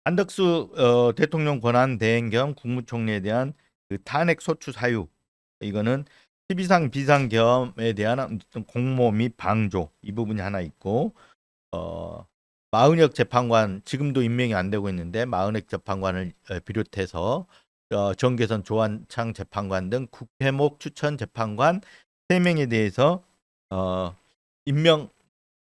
한덕수 대통령 권한 대행 겸 국무총리에 대한 그 탄핵 소추 사유, 이거는 12상 비상 겸에 대한 어떤 공모 및 방조, 이 부분이 하나 있고, 어, 마은혁 재판관, 지금도 임명이 안 되고 있는데 마은혁 재판관을 비롯해서 정계선 조한창 재판관 등 국회목 추천 재판관 3명에 대해서 어, 임명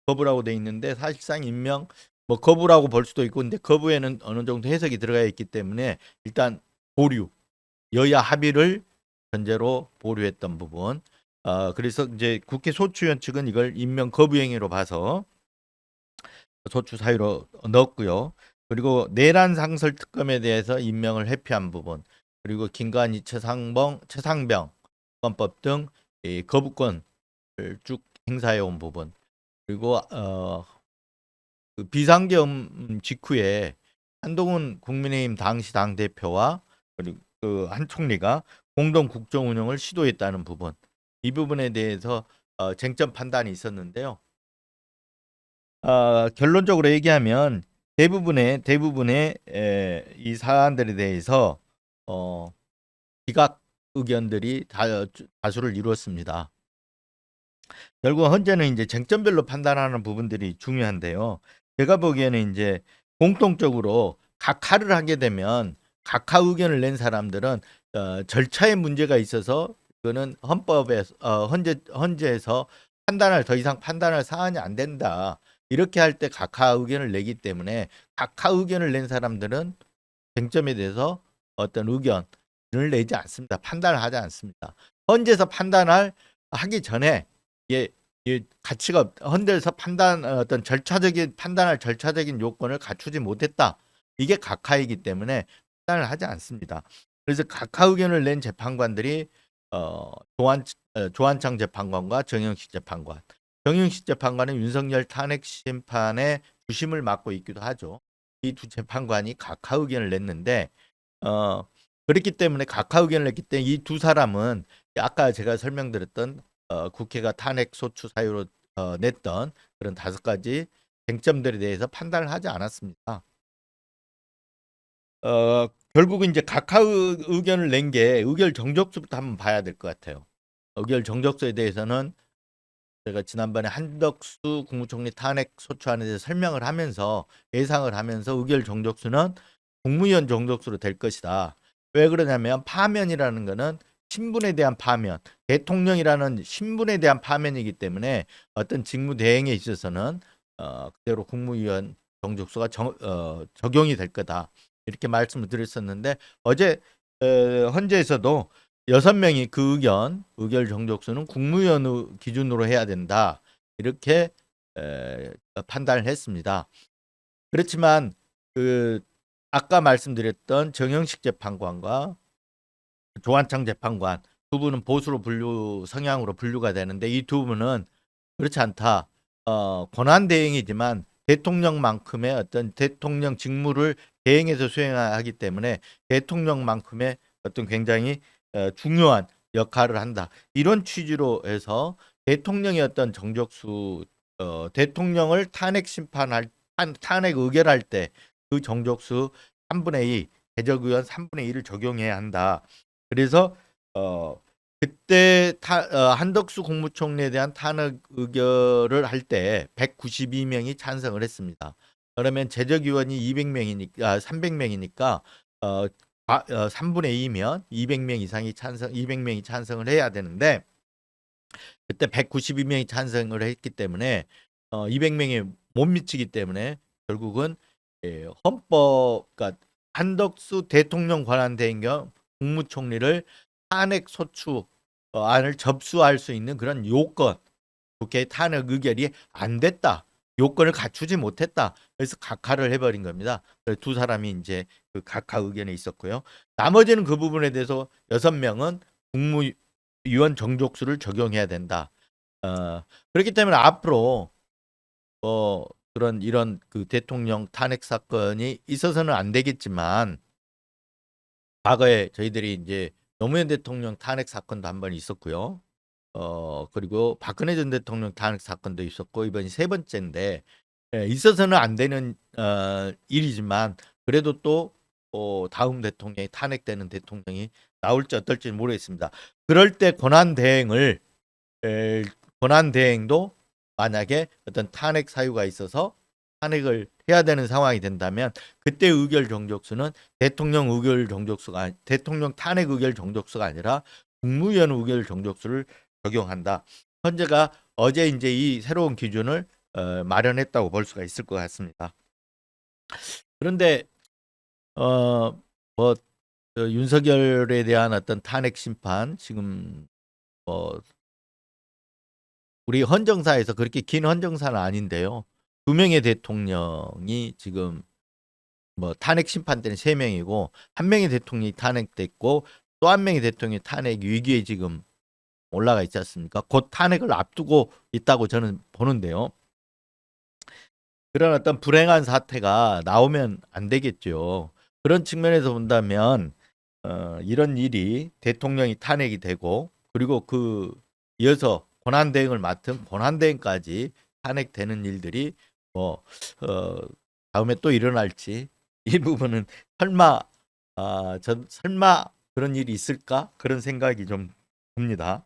거부라고 돼 있는데, 사실상 임명 뭐 거부라고 볼 수도 있고, 근데 거부에는 어느 정도 해석이 들어가 있기 때문에 일단 보류, 여야 합의를 전제로 보류했던 부분. 그래서 이제 국회 소추위원 측은 이걸 임명 거부 행위로 봐서 소추 사유로 넣었고요. 그리고 내란 상설 특검에 대해서 임명을 회피한 부분, 그리고 김관희, 최상병 헌법 등 이 거부권을 쭉 행사해 온 부분, 그리고 그 비상계엄 직후에 한동훈 국민의힘 당시 당 대표와 그리고 그 한 총리가 공동 국정 운영을 시도했다는 부분, 이 부분에 대해서 쟁점 판단이 있었는데요. 결론적으로 얘기하면 대부분의 이 사안들에 대해서 어, 기각 의견들이 다수를 이루었습니다. 결국 현재는 이제 쟁점별로 판단하는 부분들이 중요한데요. 제가 보기에는 이제 공통적으로 각하를 하게 되면 각하 의견을 낸 사람들은 절차에 문제가 있어서 그거는 헌법에서 헌재에서 더 이상 판단할 사안이 안 된다. 이렇게 할 때 각하 의견을 내기 때문에 각하 의견을 낸 사람들은 쟁점에 대해서 어떤 의견을 내지 않습니다. 판단을 하지 않습니다. 헌재에서 하기 전에 예, 가치가 헌재에서 어떤 판단할 절차적인 요건을 갖추지 못했다. 이게 각하이기 때문에 판단을 하지 않습니다. 그래서 각하 의견을 낸 재판관들이 어, 조한창 재판관과 정영식 재판관. 정영식 재판관은 윤석열 탄핵 심판의 주심을 맡고 있기도 하죠. 이 두 재판관이 각하 의견을 냈는데 어, 그렇기 때문에 각하 의견을 냈기 때문에 이 두 사람은 아까 제가 설명드렸던 국회가 탄핵 소추 사유로 냈던 그런 5가지 쟁점들에 대해서 판단을 하지 않았습니다. 결국은 이제 각하 의견을 낸 게 의결 정적수부터 한번 봐야 될 것 같아요. 의결 정적수에 대해서는 제가 지난번에 한덕수 국무총리 탄핵 소추안에 대해서 설명을 하면서 예상을 하면서 의결 정적수는 국무위원 정적수로 될 것이다. 왜 그러냐면 파면이라는 거는 신분에 대한 파면, 대통령이라는 신분에 대한 파면이기 때문에 어떤 직무 대행에 있어서는 그대로 국무위원 정적수가 적용이 될 거다. 이렇게 말씀을 드렸었는데 어제 헌재에서도 6명이 그 의결 정족수는 국무위원 기준으로 해야 된다. 이렇게 판단을 했습니다. 그렇지만 그 아까 말씀드렸던 정영식 재판관과 조한창 재판관 두 분은 성향으로 분류가 되는데, 이 두 분은 그렇지 않다. 권한 대행이지만 대통령만큼의 어떤 대통령 직무를 대행해서 수행하기 때문에 대통령만큼의 어떤 굉장히 중요한 역할을 한다. 이런 취지로 해서 대통령의 어떤 대통령을 탄핵 의결할 때 그 정족수 3분의 2, 대적의원 3분의 1을 적용해야 한다. 그래서 어, 그때 한덕수 국무총리에 대한 탄핵 의결을 할 때 192명이 찬성을 했습니다. 그러면 제적의원이 300명이니까 3분의 2면 200명이 찬성을 해야 되는데, 그때 192명이 찬성을 했기 때문에 200명이 못 미치기 때문에 결국은 그러니까 한덕수 대통령 권한 대행 겸 국무총리를 탄핵 소추 안을 접수할 수 있는 그런 요건, 국회 탄핵 의결이 안 됐다. 요건을 갖추지 못했다. 그래서 각하를 해버린 겁니다. 그래서 두 사람이 이제 그 각하 의견에 있었고요. 나머지는 그 부분에 대해서 6명은 국무위원 정족수를 적용해야 된다. 그렇기 때문에 앞으로 이런 그 대통령 탄핵 사건이 있어서는 안 되겠지만, 과거에 저희들이 이제 노무현 대통령 탄핵 사건도 한 번 있었고요. 그리고 박근혜 전 대통령 탄핵 사건도 있었고 이번이 3번째인데, 있어서는 안 되는 일이지만 그래도 또 다음 대통령이 탄핵되는 대통령이 나올지 어떨지 모르겠습니다. 그럴 때 권한 대행도 만약에 어떤 탄핵 사유가 있어서 탄핵을 해야 되는 상황이 된다면 그때 의결 정족수는 대통령 탄핵 의결 정족수가 아니라 국무위원 의결 정족수를 적용한다. 헌재가 어제 이제 이 새로운 기준을 마련했다고 볼 수가 있을 것 같습니다. 그런데 뭐 윤석열에 대한 어떤 탄핵 심판 지금 우리 헌정사에서 그렇게 긴 헌정사는 아닌데요. 2명의 대통령이 지금 탄핵 심판 때는 3명이고 1명의 대통령이 탄핵됐고 또 1명의 대통령이 탄핵 위기에 지금 올라가 있지 않습니까? 곧 탄핵을 앞두고 있다고 저는 보는데요. 그런 어떤 불행한 사태가 나오면 안 되겠죠. 그런 측면에서 본다면 이런 일이 대통령이 탄핵이 되고 그리고 이어서 권한대행을 맡은 권한대행까지 탄핵되는 일들이 어, 다음에 또 일어날지 이 부분은 설마 설마 그런 일이 있을까 그런 생각이 좀 듭니다.